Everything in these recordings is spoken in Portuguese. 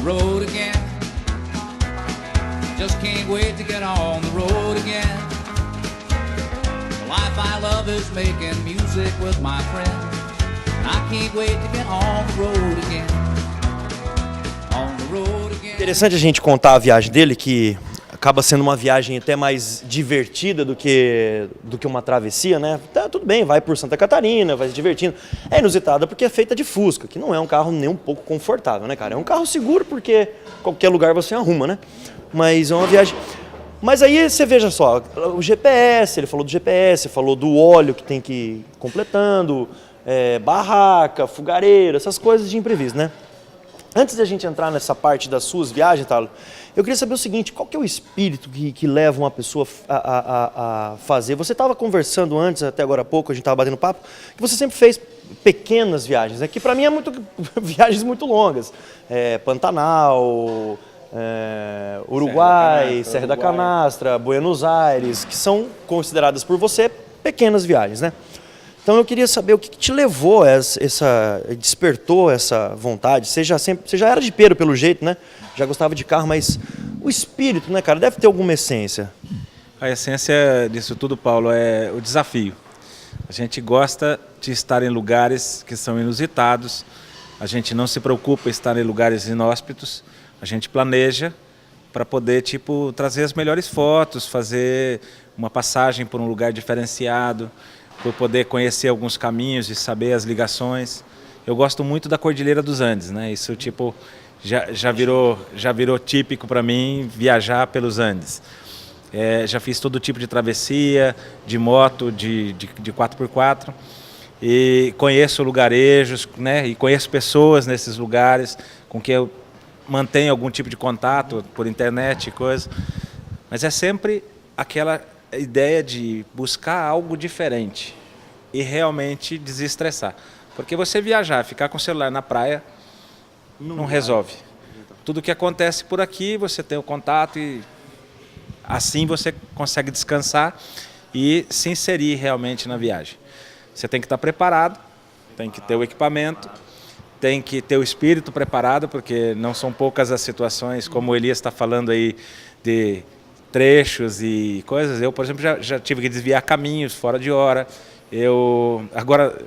road again. Just can't wait to get on the road again. The life I love is making music with my friends. I can't wait to get on the road again. On the road again. Interessante a gente contar a viagem dele, que acaba sendo uma viagem até mais divertida do que uma travessia, né? Tá, tudo bem, vai por Santa Catarina, vai se divertindo. É inusitada porque é feita de Fusca, que não é um carro nem um pouco confortável, né, cara? É um carro seguro porque qualquer lugar você arruma, né? Mas é uma viagem... Mas aí você veja só, o GPS, ele falou do GPS, falou do óleo que tem que ir completando, barraca, fogareiro, essas coisas de imprevisto, né? Antes de a gente entrar nessa parte das suas viagens, Thalo, eu queria saber o seguinte, qual que é o espírito que leva uma pessoa a fazer? Você estava conversando antes, até agora há pouco, a gente estava batendo papo, que você sempre fez pequenas viagens, né? Que para mim é viagens muito longas. Pantanal, Uruguai, Serra da Canastra, Buenos Aires, que são consideradas por você pequenas viagens, né? Então eu queria saber o que te levou despertou essa vontade. Você já era de Pedro pelo jeito, né? Já gostava de carro, mas o espírito, né, cara, deve ter alguma essência. A essência disso tudo, Paulo, é o desafio. A gente gosta de estar em lugares que são inusitados. A gente não se preocupa em estar em lugares inóspitos. A gente planeja para poder, trazer as melhores fotos, fazer uma passagem por um lugar diferenciado, por poder conhecer alguns caminhos e saber as ligações. Eu gosto muito da Cordilheira dos Andes, né? Isso já virou típico para mim viajar pelos Andes. Já fiz todo tipo de travessia, de moto, de 4x4 e conheço lugarejos, né? E conheço pessoas nesses lugares com quem eu mantenho algum tipo de contato por internet e coisa. Mas é sempre aquela ideia de buscar algo diferente e realmente desestressar. Porque você viajar, ficar com o celular na praia, não resolve. Tudo que acontece por aqui, você tem o contato e assim você consegue descansar e se inserir realmente na viagem. Você tem que estar preparado, tem que ter o equipamento, tem que ter o espírito preparado, porque não são poucas as situações, como o Elias está falando aí, de trechos e coisas. Eu, por exemplo, já tive que desviar caminhos fora de hora. Agora,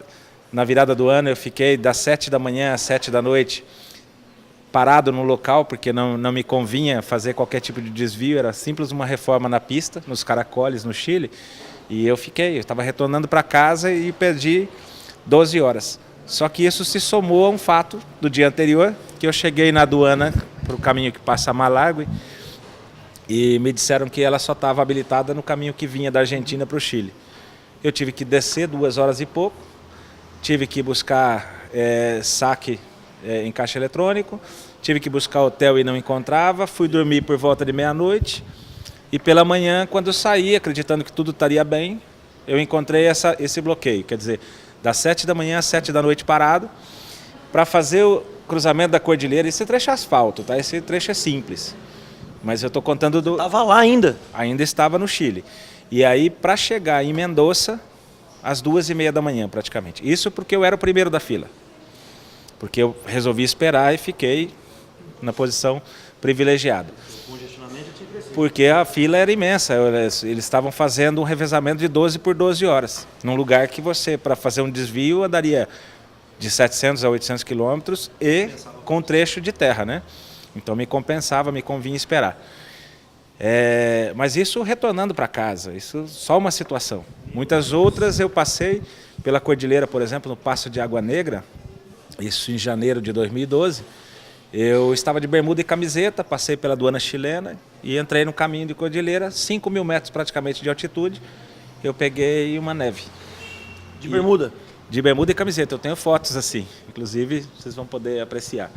na virada do ano, eu fiquei das 7 da manhã às 7 da noite parado no local, porque não me convinha fazer qualquer tipo de desvio, era simples uma reforma na pista, nos Caracoles, no Chile, e eu estava retornando para casa e perdi 12 horas. Só que isso se somou a um fato do dia anterior, que eu cheguei na aduana para o caminho que passa a Malargüe, e me disseram que ela só estava habilitada no caminho que vinha da Argentina para o Chile. Eu tive que descer 2 horas e pouco, tive que buscar saque em caixa eletrônico, tive que buscar hotel e não encontrava, fui dormir por volta de meia-noite e pela manhã, quando eu saí, acreditando que tudo estaria bem, eu encontrei esse bloqueio, quer dizer, das 7 da manhã às 7 da noite parado, para fazer o cruzamento da cordilheira. Esse trecho é asfalto, tá? Esse trecho é simples. Mas eu estou contando do... Estava lá ainda? Ainda estava no Chile. E aí, para chegar em Mendoza, às 2h30 da manhã, praticamente. Isso porque eu era o primeiro da fila. Porque eu resolvi esperar e fiquei na posição privilegiada. Porque a fila era imensa. Eles estavam fazendo um revezamento de 12 por 12 horas. Num lugar que você, para fazer um desvio, andaria de 700 a 800 quilômetros e com trecho de terra, né? Então me compensava, me convinha esperar. Mas isso retornando para casa, isso só uma situação. Muitas outras eu passei pela cordilheira, por exemplo, no Passo de Água Negra, isso em janeiro de 2012. Eu estava de bermuda e camiseta, passei pela aduana chilena e entrei no caminho de cordilheira, 5.000 metros praticamente de altitude, eu peguei uma neve. De bermuda? De bermuda e camiseta, eu tenho fotos assim, inclusive vocês vão poder apreciar.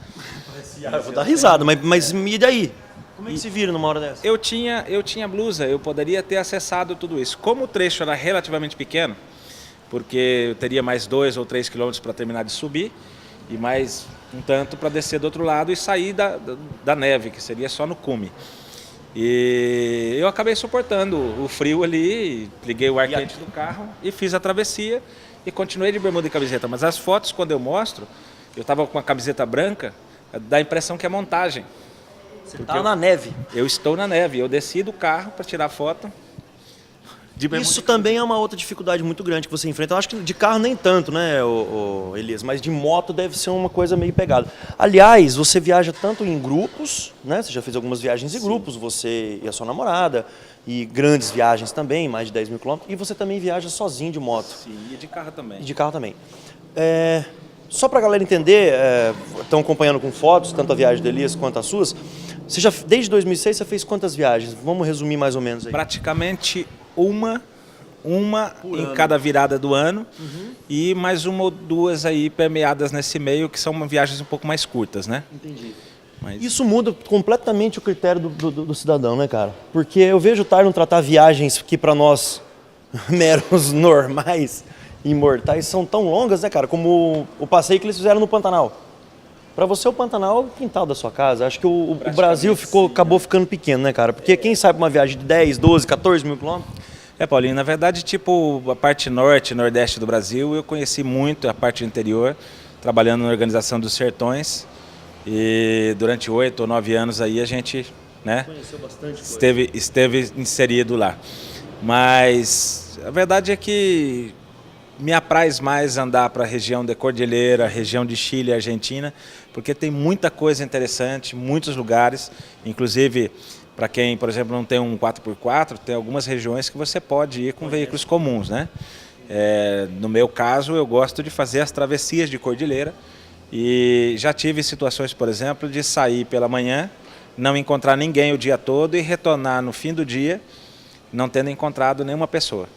Eu vou dar risada, mas e daí? Como é que se vira numa hora dessa? Eu tinha blusa, eu poderia ter acessado tudo isso. Como o trecho era relativamente pequeno, porque eu teria mais 2 ou 3 quilômetros para terminar de subir, e mais um tanto para descer do outro lado e sair da neve, que seria só no cume. E eu acabei suportando o frio ali, liguei o ar quente do carro e fiz a travessia e continuei de bermuda e camiseta. Mas as fotos, quando eu mostro, eu estava com uma camiseta branca, dá a impressão que é montagem. Você está na neve. Eu estou na neve, eu desci do carro para tirar foto. Isso também é uma outra dificuldade muito grande que você enfrenta. Eu acho que de carro nem tanto, né, Elias? Mas de moto deve ser uma coisa meio pegada. Aliás, você viaja tanto em grupos, né? Você já fez algumas viagens em grupos, você e a sua namorada, e grandes viagens também, mais de 10 mil quilômetros. E você também viaja sozinho de moto. Sim, e de carro também. E de carro também. Só para a galera entender, estão acompanhando com fotos, tanto a viagem do Elias quanto as suas. Você já, desde 2006, você fez quantas viagens? Vamos resumir mais ou menos aí. Praticamente uma em cada virada do ano, e mais uma ou duas aí permeadas nesse meio, que são viagens um pouco mais curtas, né? Entendi. Mas... Isso muda completamente o critério do cidadão, né, cara? Porque eu vejo o Tarnon tratar viagens que para nós, meros normais, imortais, são tão longas, né, cara? Como o passeio que eles fizeram no Pantanal. Para você, o Pantanal é o quintal da sua casa. Acho que o Brasil acabou ficando pequeno, né, cara? Porque quem sabe uma viagem de 10, 12, 14 mil quilômetros? Paulinho, na verdade, tipo, a parte norte, nordeste do Brasil, eu conheci muito a parte interior, trabalhando na Organização dos Sertões. E durante 8 ou 9 anos aí a gente, né, conheceu bastante esteve inserido lá. Mas a verdade é que me apraz mais andar para a região da Cordilheira, região de Chile e Argentina, porque tem muita coisa interessante, muitos lugares, inclusive para quem, por exemplo, não tem um 4x4, tem algumas regiões que você pode ir com veículos comuns, né? No meu caso, eu gosto de fazer as travessias de Cordilheira e já tive situações, por exemplo, de sair pela manhã, não encontrar ninguém o dia todo e retornar no fim do dia, não tendo encontrado nenhuma pessoa.